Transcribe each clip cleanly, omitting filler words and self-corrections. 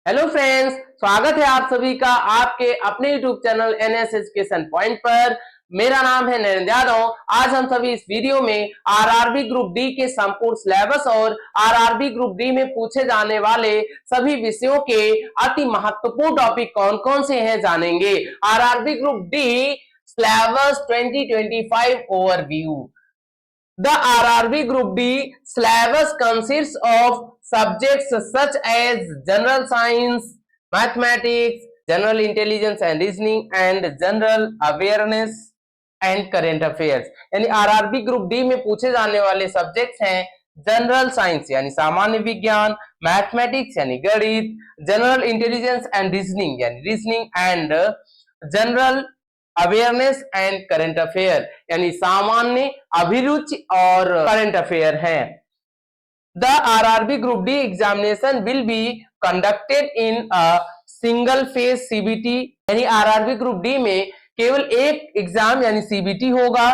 Hello friends, स्वागत है आप सभी का आपके अपने YouTube channel NS education point पर। मेरा नाम है नरेंद्र यादव। आज हम सभी इस वीडियो में आरआरबी ग्रुप डी के संपूर्ण सिलेबस और आरआरबी ग्रुप डी में पूछे जाने वाले सभी विषयों के अति महत्वपूर्ण टॉपिक कौन कौन से हैं जानेंगे। RRB group D syllabus 2025 overview. The RRB Group D syllabus consists of subjects such as general science, mathematics, general intelligence and reasoning, and general awareness and current affairs। यानी आरआरबी ग्रुप डी में पूछे जाने वाले subjects हैं general science यानी सामान्य विज्ञान, mathematics यानी गणित, जनरल इंटेलिजेंस एंड रीजनिंग यानी reasoning, and general awareness and current affair यानी सामान्य अभिरुचि और करंट अफेयर है। The RRB group D examination will be conducted in a single phase CBT. यानी आरआरबी ग्रुप डी में केवल एक एग्जाम यानी सीबीटी होगा।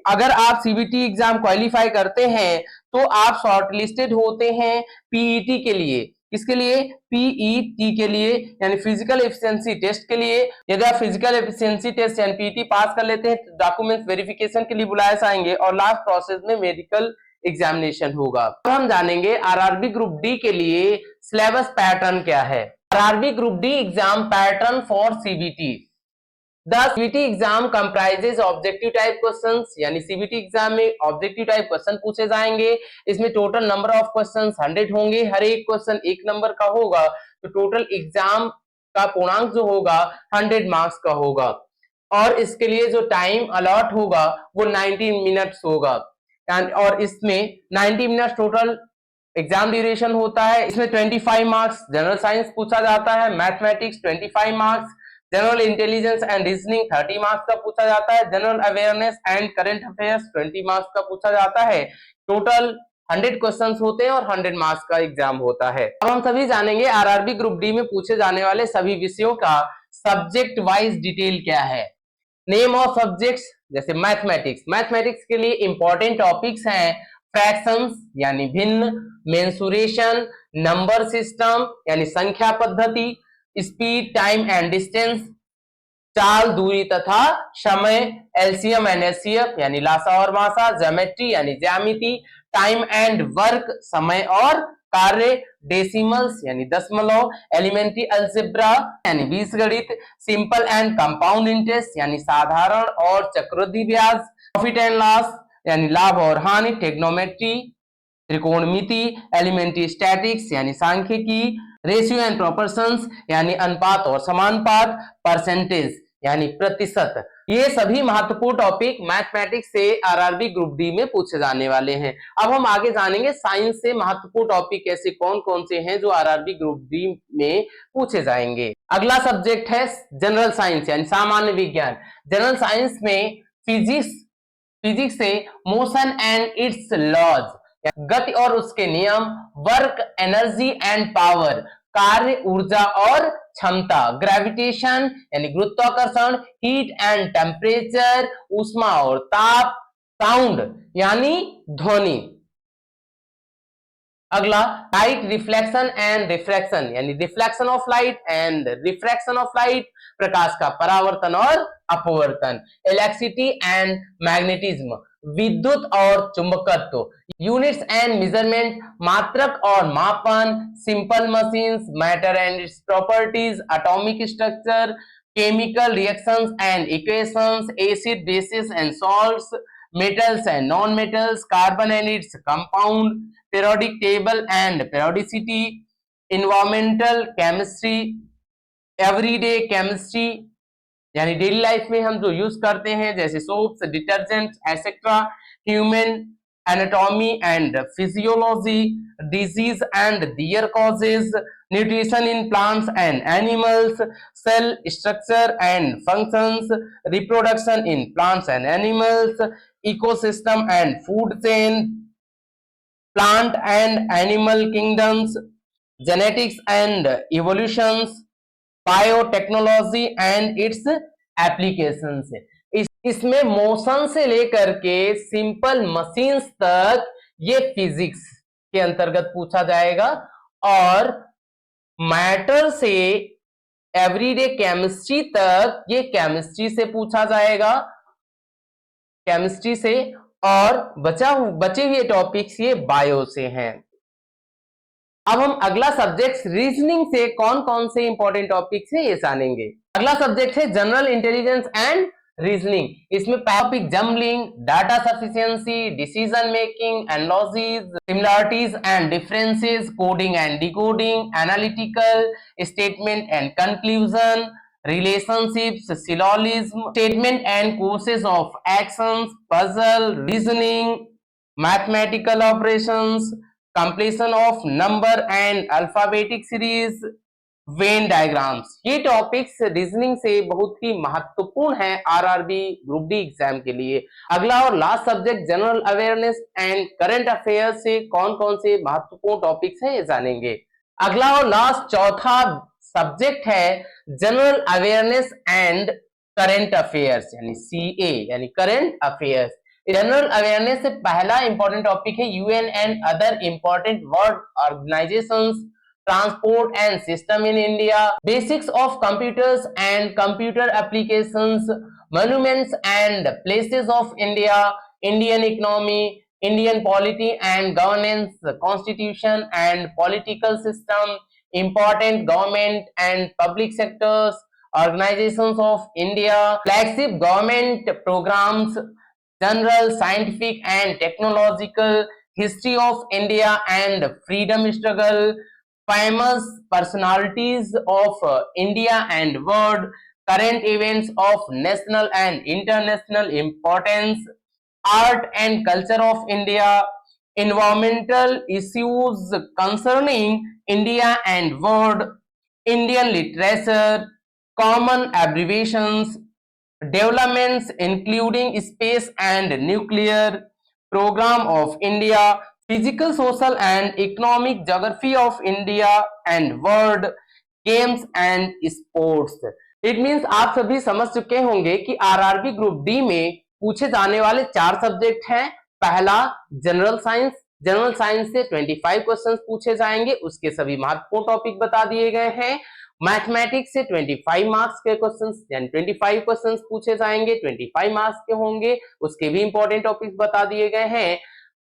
अगर आप सीबीटी एग्जाम क्वालिफाई करते हैं तो आप शॉर्टलिस्टेड होते हैं पीईटी के लिए। किसके लिए? पीईटी के लिए, यानी फिजिकल एफिशिएंसी टेस्ट के लिए। यदि आप फिजिकल एफिशिएंसी टेस्ट यानी पीईटी पास कर लेते हैं तो डॉक्यूमेंट्स वेरिफिकेशन के लिए बुलाए जाएंगे और लास्ट प्रोसेस में मेडिकल एग्जामिनेशन होगा। अब हम जानेंगे आरआरबी ग्रुप डी के लिए सिलेबस पैटर्न क्या है। RRB group D exam pattern for CBT. The CBT exam comprises objective type questions, यानी सीबीटी एग्जाम में ऑब्जेक्टिव टाइप क्वेश्चन पूछे जाएंगे। इसमें टोटल नंबर ऑफ क्वेश्चंस 100 होंगे। हर एक क्वेश्चन 1 नंबर का होगा तो टोटल एग्जाम का पूर्णांक जो होगा 100 मार्क्स का होगा। और इसके लिए जो टाइम अलॉट होगा वो 90 मिनट्स होगा। और इसमें 90 मिनट्स टोटल एग्जाम ड्यूरेशन होता है। इसमें 25 मार्क्स जनरल साइंस पूछा जाता है, mathematics 25 marks, general intelligence and reasoning 30 marks का पूछा जाता है, general awareness and current affairs 20 marks का पूछा जाता है। टोटल 100 क्वेश्चंस होते हैं और 100 मार्क्स का एग्जाम होता है। अब हम सभी जानेंगे आरआरबी ग्रुप डी में पूछे जाने वाले सभी विषयों का सब्जेक्ट वाइज डिटेल क्या है। नेम ऑफ सब्जेक्ट्स, जैसे मैथमेटिक्स, मैथमेटिक्स के लिए इंपॉर्टेंट टॉपिक्स हैं फ्रैक्शंस यानी भिन्न, मेंसुरेशन, नंबर सिस्टम यानी संख्या पद्धति, स्पीड, टाइम एंड डिस्टेंस, चाल, दूरी तथा समय, एलसीएम एंड एचसीएफ यानी लासा और मासा, ज्योमेट्री यानी ज्यामिति, टाइम एंड वर्क समय और कार्य, डेसिमल्स यानी दशमलव, एलिमेंट्री अलजेब्रा यानी बीजगणित, सिंपल एंड कंपाउंड इंटरेस्ट यानी साधारण और चक्रवृद्धि ब्याज, प्रॉफिट एंड लॉस यानी लाभ और हानि, टेक्नोमेट्री त्रिकोणमिति, एलिमेंट्री स्टैटिक्स यानी सांख्यिकी, रेशियो एंड प्रोपोर्शंस यानी अनुपात और समानुपात, परसेंटेज यानी प्रतिशत। ये सभी महत्वपूर्ण टॉपिक मैथमेटिक्स से आरआरबी ग्रुप डी में पूछे जाने वाले हैं। अब हम आगे जानेंगे साइंस से महत्वपूर्ण टॉपिक ऐसे कौन कौन से हैं जो आरआरबी ग्रुप डी में पूछे जाएंगे। अगला सब्जेक्ट है जनरल साइंस यानी सामान्य विज्ञान। जनरल साइंस में फिजिक्स से मोशन एंड इट्स लॉज, गति और उसके नियम, वर्क, एनर्जी एंड पावर, कार्य, ऊर्जा और क्षमता, ग्रेविटेशन यानी गुरुत्वाकर्षण, हीट एंड टेम्परेचर, ऊष्मा और ताप, साउंड यानी ध्वनि। अगला लाइट रिफ्लेक्शन एंड रिफ्रैक्शन यानी reflection of light and refraction of light, प्रकाश का परावर्तन और अपवर्तन, इलेक्ट्रिसिटी एंड मैग्नेटिज्म, विद्युत और चुंबकत्व, यूनिट्स एंड मेजरमेंट, मात्रक और मापन, simple machines, matter and its properties, atomic structure, chemical reactions and equations, acid, basis and salts, metals and non-metals, carbon and its compound, periodic table and periodicity, environmental chemistry, everyday chemistry यानी daily life में हम जो use करते हैं जैसे soaps, detergents etcetera, human anatomy and physiology, disease and their causes, nutrition in plants and animals, cell structure and functions, reproduction in plants and animals, ecosystem and food chain, plant and animal kingdoms, genetics and evolutions, biotechnology and its applications. इसमें motion से लेकर के simple machines तक ये physics के अंतर्गत पूछा जाएगा और मैटर से एवरीडे केमिस्ट्री तक, ये केमिस्ट्री से पूछा जाएगा, केमिस्ट्री से। और बचे हुए टॉपिक्स ये बायो से हैं। अब हम अगला सब्जेक्ट रीजनिंग से कौन कौन से इंपॉर्टेंट टॉपिक्स हैं ये जानेंगे। अगला सब्जेक्ट है जनरल इंटेलिजेंस एंड रीजनिंग। इसमें topic jumbling, data sufficiency, decision making, analysis, similarities and differences, coding and decoding, analytical, statement and conclusion, relationships, syllogism, statement and courses of actions, puzzle, reasoning, mathematical operations, completion of number and alphabetic series, Venn diagrams. ये topics reasoning से बहुत ही महत्वपूर्ण है RRB group D exam के लिए। अगला और last subject general awareness and current affairs से कौन कौन से महत्वपूर्ण टॉपिक्स हैं ये जानेंगे। अगला और लास्ट चौथा सब्जेक्ट है general awareness and current affairs यानी सीए यानी करंट अफेयर्स। जनरल अवेयरनेस से पहला इंपॉर्टेंट टॉपिक है UN and other important world organisations, transport and system in India, basics of computers and computer applications, monuments and places of India, Indian economy, Indian polity and governance, constitution and political system, important government and public sectors, organizations of India, flagship government programs, general scientific and technological, history of India and freedom struggle, famous personalities of India and world, current events of national and international importance, art and culture of India, environmental issues concerning India and world, Indian literature, common abbreviations, developments including space and nuclear, program of India, physical social and economic geography of India and world, games and sports. It means आप सभी समझ चुके होंगे कि RRB group D में पूछे जाने वाले 4 सब्जेक्ट हैं। पहला जनरल साइंस, जनरल साइंस से 25 क्वेश्चंस पूछे जाएंगे, उसके सभी महत्वपूर्ण टॉपिक बता दिए गए हैं। मैथमेटिक्स से 25 मार्क्स के क्वेश्चंस यानी 25 क्वेश्चंस पूछे जाएंगे, 25 मार्क्स के होंगे, उसके भी इंपॉर्टेंट टॉपिक्स बता दिए गए हैं।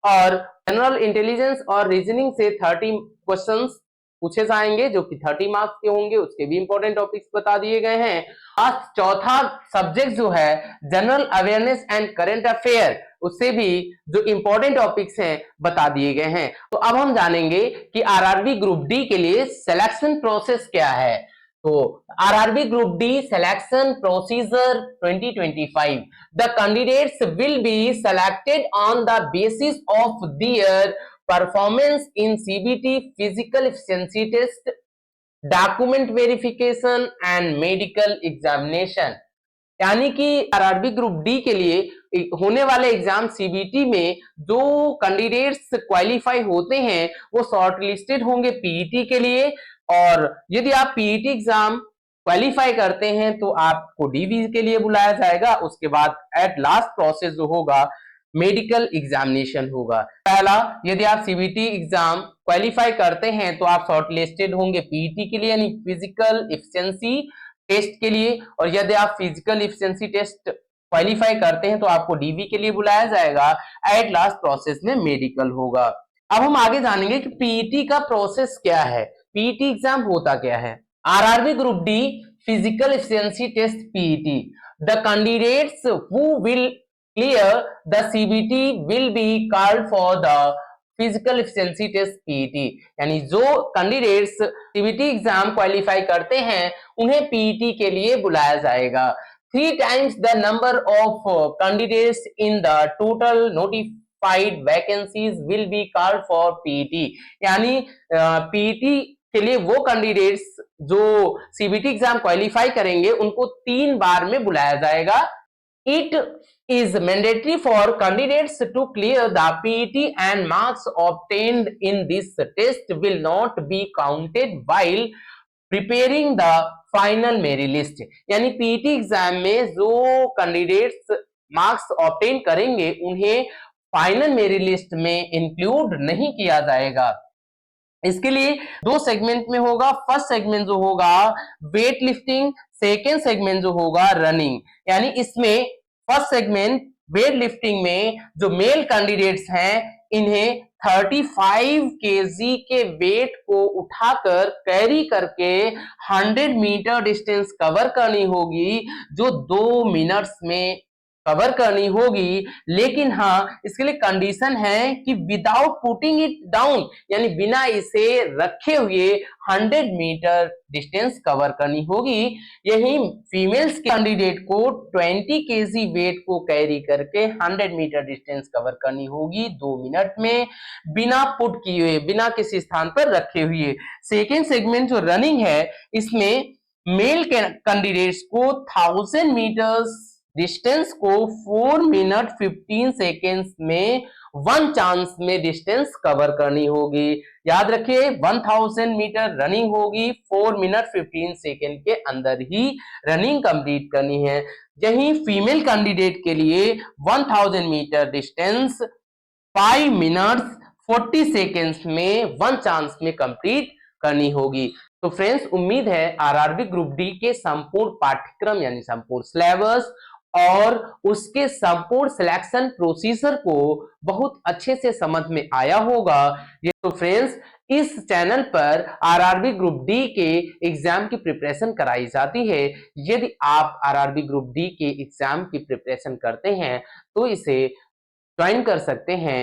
और जनरल इंटेलिजेंस और रीजनिंग से 30 क्वेश्चंस पूछे जाएंगे जो कि 30 मार्क्स के होंगे, उसके भी इंपॉर्टेंट टॉपिक्स बता दिए गए हैं। आज चौथा सब्जेक्ट जो है general awareness and current affair, उससे भी जो इंपॉर्टेंट टॉपिक्स हैं बता दिए गए हैं। तो अब हम जानेंगे कि आरआरबी ग्रुप डी के लिए सिलेक्शन प्रोसेस क्या है। तो RRB group D selection procedure 2025, the candidates will be selected on the basis of their performance in CBT physical efficiency test, document verification and medical examination। यानी कि RRB group D के लिए होने वाले exam CBT में जो candidates qualify होते हैं वो शॉर्टलिस्टेड होंगे पीईटी के लिए, और यदि आप पीईटी एग्जाम क्वालिफाई करते हैं तो आपको डीवी के लिए बुलाया जाएगा। उसके बाद एट लास्ट प्रोसेस जो होगा मेडिकल एग्जामिनेशन होगा। पहला, यदि आप सीबीटी एग्जाम क्वालिफाई करते हैं तो आप शॉर्टलिस्टेड होंगे पीईटी के लिए यानी फिजिकल एफिशिएंसी टेस्ट के लिए, और यदि आप फिजिकल एफिशिएंसी टेस्ट क्वालिफाई करते हैं तो आपको डीवी के लिए बुलाया जाएगा। एट लास्ट प्रोसेस में मेडिकल होगा। अब हम आगे जानेंगे कि पीईटी का प्रोसेस क्या है, पीईटी एग्जाम होता क्या है। RRB group D physical efficiency test PET, the candidates who will clear the CBT will be called for the physical efficiency test PET, यानी जो कैंडिडेट्स सीबीटी एग्जाम क्वालिफाई करते हैं उन्हें पीईटी के लिए बुलाया जाएगा। 3 times the number of candidates in the total notified vacancies will be called for PET, यानी पीईटी के लिए वो कैंडिडेट्स जो सीबीटी एग्जाम क्वालिफाई करेंगे उनको 3 बार में बुलाया जाएगा। It is mandatory for candidates to clear the PET and marks obtained in this test will not be counted while preparing the final merit list, यानी पीईटी एग्जाम में जो candidates marks obtain करेंगे उन्हें फाइनल मेरिट लिस्ट में include नहीं किया जाएगा। इसके लिए दो सेगमेंट में होगा। फर्स्ट सेगमेंट जो होगा वेट लिफ्टिंग, सेकेंड सेगमेंट जो होगा रनिंग। यानी इसमें फर्स्ट सेगमेंट वेट लिफ्टिंग में जो मेल कैंडिडेट्स हैं इन्हें 35 केजी के वेट को उठाकर कैरी करके 100 मीटर डिस्टेंस कवर करनी होगी, जो 2 मिनट्स में कवर करनी होगी। लेकिन हाँ, इसके लिए कंडीशन है कि विदाउट पुटिंग इट डाउन, यानी बिना इसे रखे हुए 100 मीटर डिस्टेंस कवर करनी होगी। यही फीमेल्स कैंडिडेट को 20 केजी वेट को कैरी करके 100 मीटर डिस्टेंस कवर करनी होगी 2 मिनट में, बिना पुट किए हुए, बिना किसी स्थान पर रखे हुए। सेकेंड सेगमेंट जो रनिंग है, इसमें मेल कैंडिडेट्स को 1000 मीटर्स डिस्टेंस को 4 मिनट 15 सेकेंड्स में 1 चांस में डिस्टेंस कवर करनी होगी। याद रखिए 1000 मीटर रनिंग होगी, 4 मिनट 15 सेकेंड के अंदर ही रनिंग कंप्लीट करनी है। यही फीमेल कैंडिडेट के लिए 1000 मीटर डिस्टेंस 5 मिनट्स 40 सेकेंड्स में 1 चांस में कंप्लीट करनी होगी। तो फ्रेंड्स, उम्मीद है आरआरबी ग्रुप डी के संपूर्ण पाठ्यक्रम यानी संपूर्ण सिलेबस और उसके संपूर्ण सिलेक्शन प्रोसीजर को बहुत अच्छे से समझ में आया होगा। ये तो फ्रेंड्स, इस चैनल पर आरआरबी ग्रुप डी के एग्जाम की प्रिपरेशन कराई जाती है। यदि आप आरआरबी ग्रुप डी के एग्जाम की प्रिपरेशन करते हैं तो इसे ज्वाइन कर सकते हैं